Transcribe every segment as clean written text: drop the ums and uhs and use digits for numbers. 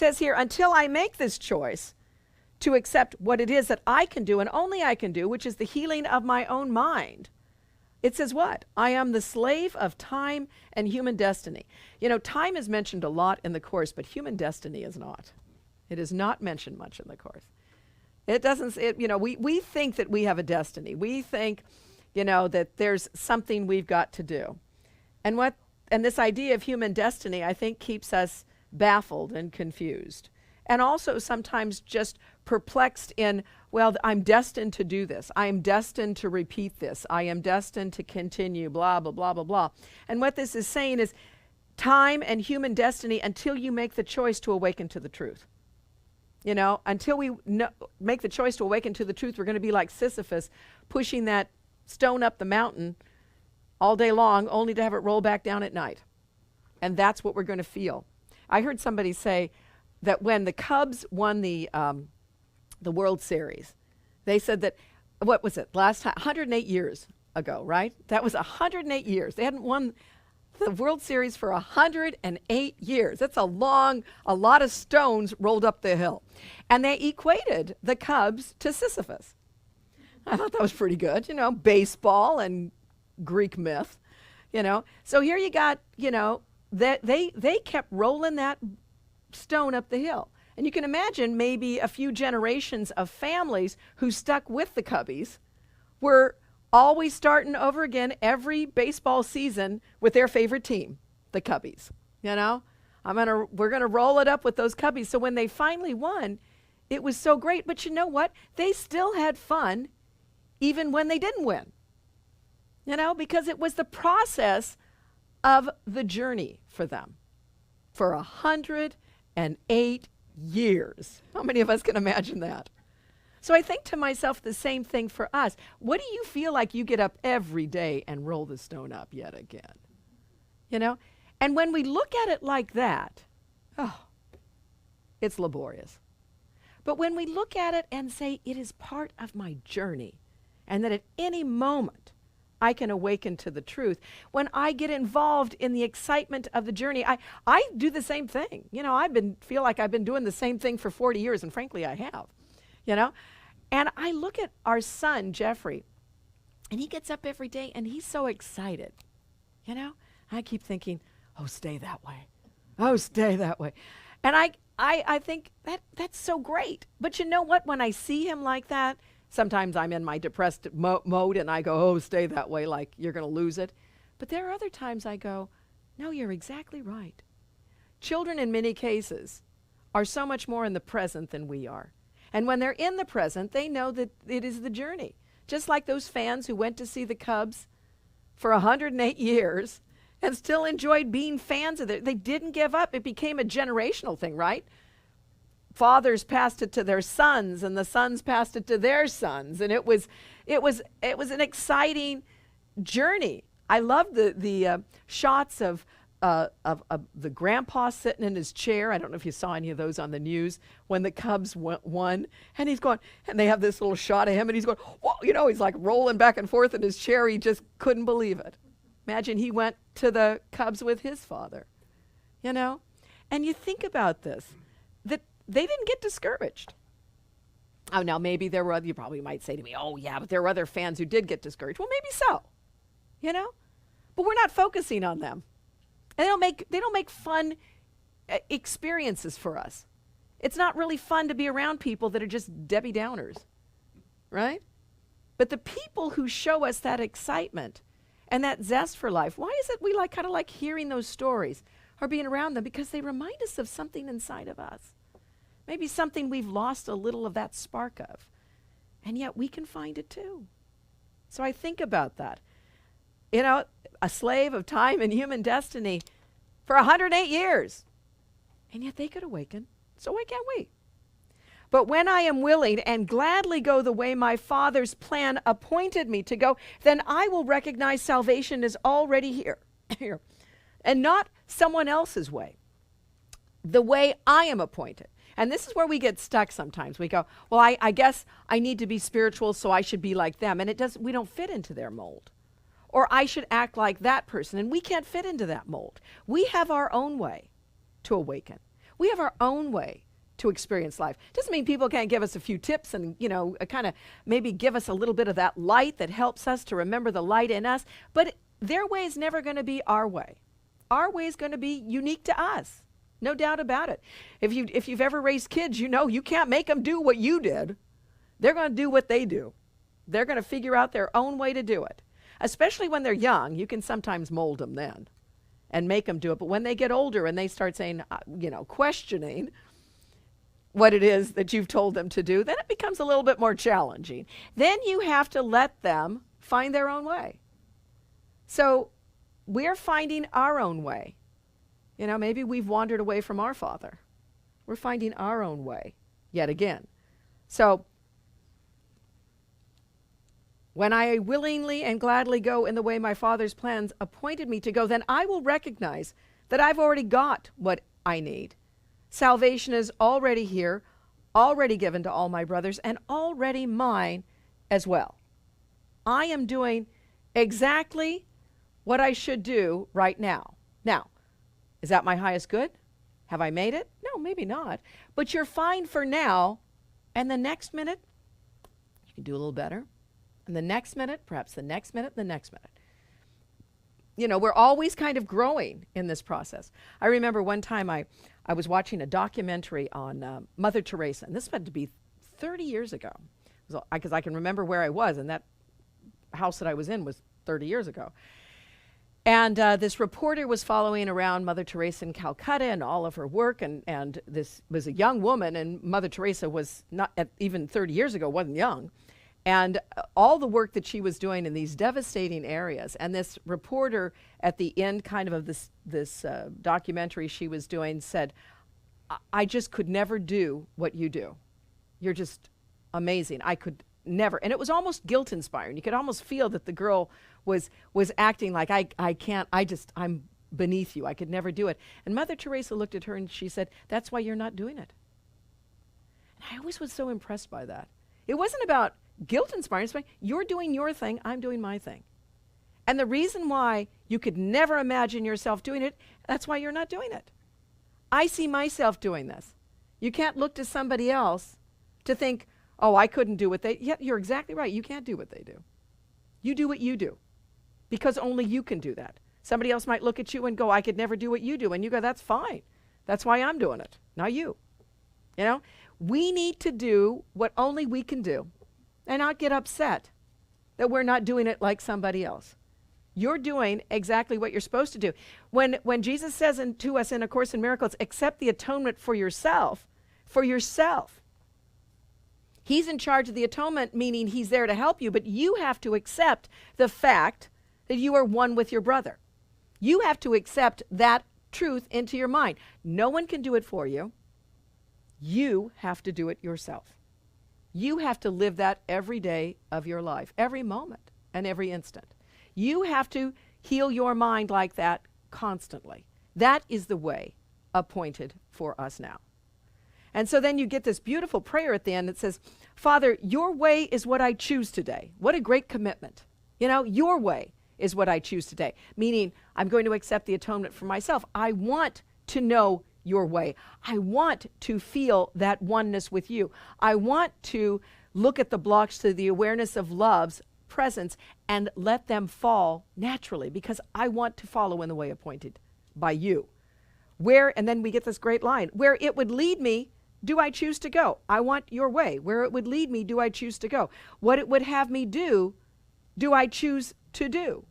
says here, until I make this choice to accept what it is that I can do and only I can do, which is the healing of my own mind. It says what? I am the slave of time and human destiny. You know, time is mentioned a lot in the Course, but human destiny is not. It is not mentioned much in the Course. It doesn't, we think that we have a destiny. We think, that there's something we've got to do. And this idea of human destiny, I think, keeps us baffled and confused. And also sometimes just perplexed in, well, I'm destined to do this. I am destined to repeat this. I am destined to continue, blah, blah, blah, blah, blah. And what this is saying is time and human destiny until you make the choice to awaken to the truth. Until we make the choice to awaken to the truth, we're going to be like Sisyphus pushing that stone up the mountain all day long, only to have it roll back down at night. And that's what we're going to feel. I heard somebody say that when the Cubs won the World Series, they said that, what was it, last time, 108 years ago, right? That was 108 years. They hadn't won the World Series for 108 years. That's a lot of stones rolled up the hill. And they equated the Cubs to Sisyphus. I thought that was pretty good, baseball and Greek myth, So here you got, that they kept rolling that stone up the hill. And you can imagine maybe a few generations of families who stuck with the Cubbies were always starting over again every baseball season with their favorite team, the Cubbies. We're gonna roll it up with those Cubbies. So when they finally won, it was so great. But you know what? They still had fun even when they didn't win. Because it was the process of the journey for them for 108 years. How many of us can imagine that? So I think to myself the same thing for us. What do you feel like you get up every day and roll the stone up yet again? And when we look at it like that, it's laborious. But when we look at it and say it is part of my journey and that at any moment I can awaken to the truth, when I get involved in the excitement of the journey, I do the same thing. Feel like I've been doing the same thing for 40 years, and frankly I have. And I look at our son, Jeffrey, and he gets up every day and he's so excited. I keep thinking, oh, stay that way. Oh, stay that way. And I think that's so great. But you know what? When I see him like that, sometimes I'm in my depressed mode and I go, oh, stay that way, like you're going to lose it. But there are other times I go, no, you're exactly right. Children in many cases are so much more in the present than we are. And when they're in the present, they know that it is the journey. Just like those fans who went to see the Cubs for 108 years and still enjoyed being fans of it. They didn't give up. It became a generational thing, right? Fathers passed it to their sons, and the sons passed it to their sons. And it was an exciting journey. I love the shots of the grandpa sitting in his chair. I don't know if you saw any of those on the news when the Cubs won, and he's going, and they have this little shot of him, and he's going, whoa, he's like rolling back and forth in his chair. He just couldn't believe it. Imagine he went to the Cubs with his father, And you think about this, that they didn't get discouraged. Oh, now maybe there were, you probably might say to me, oh yeah, but there were other fans who did get discouraged. Well, maybe so, but we're not focusing on them. And they don't make fun experiences for us. It's not really fun to be around people that are just Debbie Downers, right? But the people who show us that excitement and that zest for life, why is it we kind of like hearing those stories or being around them? Because they remind us of something inside of us. Maybe something we've lost a little of that spark of. And yet we can find it too. So I think about that. A slave of time and human destiny for 108 years. And yet they could awaken. So why can't we? But when I am willing and gladly go the way my Father's plan appointed me to go, then I will recognize salvation is already here, and not someone else's way, the way I am appointed. And this is where we get stuck sometimes. We go, well, I guess I need to be spiritual, so I should be like them. And we don't fit into their mold. Or I should act like that person, and we can't fit into that mold. We have our own way to awaken. We have our own way to experience life. Doesn't mean people can't give us a few tips and, kind of maybe give us a little bit of that light that helps us to remember the light in us. But their way is never going to be our way. Our way is going to be unique to us. No doubt about it. If you've ever raised kids, you can't make them do what you did. They're going to do what they do. They're going to figure out their own way to do it. Especially when they're young, you can sometimes mold them then and make them do it. But when they get older and they start saying, questioning what it is that you've told them to do, then it becomes a little bit more challenging. Then you have to let them find their own way. So we're finding our own way. Maybe we've wandered away from our Father. We're finding our own way yet again. So when I willingly and gladly go in the way my Father's plans appointed me to go, then I will recognize that I've already got what I need. Salvation is already here, already given to all my brothers, and already mine as well. I am doing exactly what I should do right now. Now, is that my highest good? Have I made it? No, maybe not. But you're fine for now, and the next minute, you can do a little better. And the next minute, perhaps the next minute, the next minute. We're always kind of growing in this process. I remember one time I was watching a documentary on Mother Teresa, and this had to be 30 years ago, because I can remember where I was, and that house that I was in was 30 years ago. And this reporter was following around Mother Teresa in Calcutta and all of her work, and this was a young woman, and Mother Teresa was not, even 30 years ago, wasn't young. And all the work that she was doing in these devastating areas. And this reporter at the end kind of this documentary she was doing said, I just could never do what you do. You're just amazing. I could never. And it was almost guilt inspiring. You could almost feel that the girl was acting like, I'm beneath you. I could never do it. And Mother Teresa looked at her and she said, that's why you're not doing it. And I always was so impressed by that. It wasn't about guilt inspiring. It's like, you're doing your thing, I'm doing my thing. And the reason why you could never imagine yourself doing it, that's why you're not doing it. I see myself doing this. You can't look to somebody else to think, oh, I couldn't do what they, yeah, you're exactly right. You can't do what they do. You do what you do because only you can do that. Somebody else might look at you and go, I could never do what you do. And you go, that's fine. That's why I'm doing it, not you. We need to do what only we can do. And not get upset that we're not doing it like somebody else. You're doing exactly what you're supposed to do. When Jesus says to us in A Course in Miracles, accept the atonement for yourself. He's in charge of the atonement, meaning he's there to help you, but you have to accept the fact that you are one with your brother. You have to accept that truth into your mind. No one can do it for you. You have to do it yourself. You have to live that every day of your life, every moment and every instant. You have to heal your mind like that constantly. That is the way appointed for us now. And so then you get this beautiful prayer at the end that says, Father, your way is what I choose today. What a great commitment. Your way is what I choose today. Meaning, I'm going to accept the atonement for myself. I want to know your way. I want to feel that oneness with you. I want to look at the blocks to the awareness of love's presence and let them fall naturally because I want to follow in the way appointed by you. And then we get this great line, where it would lead me, do I choose to go? I want your way. Where it would lead me, do I choose to go? What it would have me do I choose to do?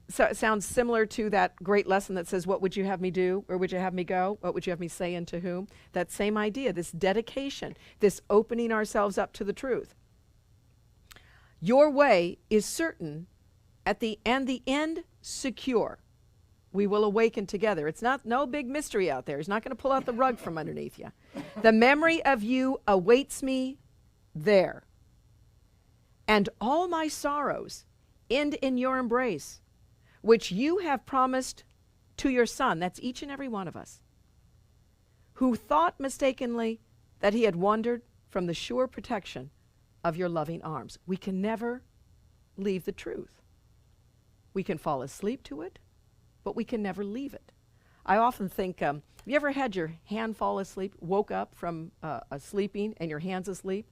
So it sounds similar to that great lesson that says, what would you have me do? Where would you have me go? What would you have me say and to whom? That same idea, this dedication, this opening ourselves up to the truth. Your way is certain and the end secure. We will awaken together. It's no big mystery out there. He's not going to pull out the rug from underneath you. The memory of you awaits me there. And all my sorrows end in your embrace, which you have promised to your Son, that's each and every one of us, who thought mistakenly that he had wandered from the sure protection of your loving arms. We can never leave the truth. We can fall asleep to it, but we can never leave it. I often think, have you ever had your hand fall asleep, woke up from sleeping and your hand's asleep?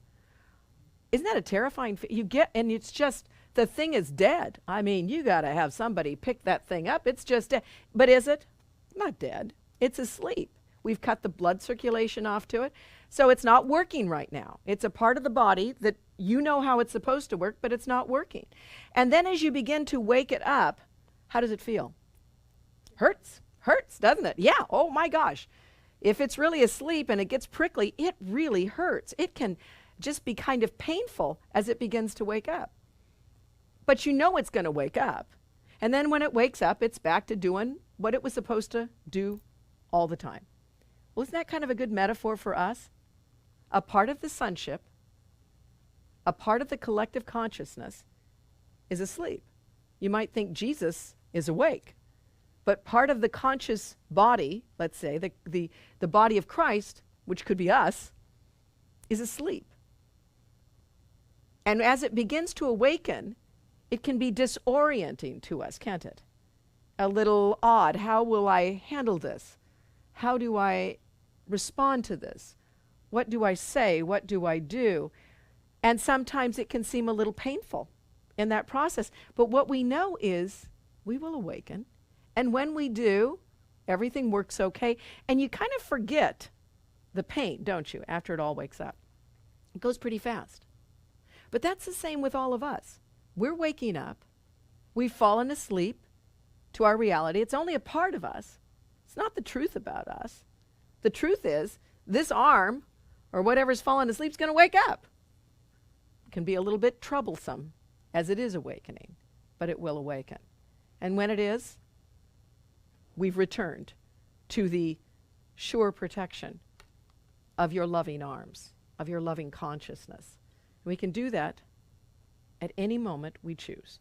Isn't that a terrifying you get, and it's just, the thing is dead. I mean, you got to have somebody pick that thing up. It's just dead. But is it? Not dead. It's asleep. We've cut the blood circulation off to it. So it's not working right now. It's a part of the body that you know how it's supposed to work, but it's not working. And then as you begin to wake it up, how does it feel? Hurts. Hurts, doesn't it? Yeah. Oh my gosh. If it's really asleep and it gets prickly, it really hurts. It can just be kind of painful as it begins to wake up. But you know it's going to wake up. And then when it wakes up, it's back to doing what it was supposed to do all the time. Well, isn't that kind of a good metaphor for us? A part of the sonship, a part of the collective consciousness is asleep. You might think Jesus is awake, but part of the conscious body, let's say, the body of Christ, which could be us, is asleep. And as it begins to awaken, it can be disorienting to us, can't it? A little odd. How will I handle this? How do I respond to this? What do I say? What do I do? And sometimes it can seem a little painful in that process. But what we know is we will awaken. And when we do, everything works okay. And you kind of forget the pain, don't you, after it all wakes up? It goes pretty fast. But that's the same with all of us. We're waking up. We've fallen asleep to our reality. It's only a part of us. It's not the truth about us. The truth is this arm or whatever's fallen asleep is going to wake up. It can be a little bit troublesome as it is awakening, but it will awaken. And when it is, we've returned to the sure protection of your loving arms, of your loving consciousness. We can do that at any moment we choose.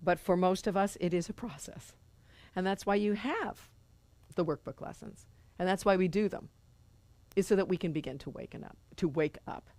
But for most of us, it is a process. And that's why you have the workbook lessons. And that's why we do them, is so that we can begin to wake up.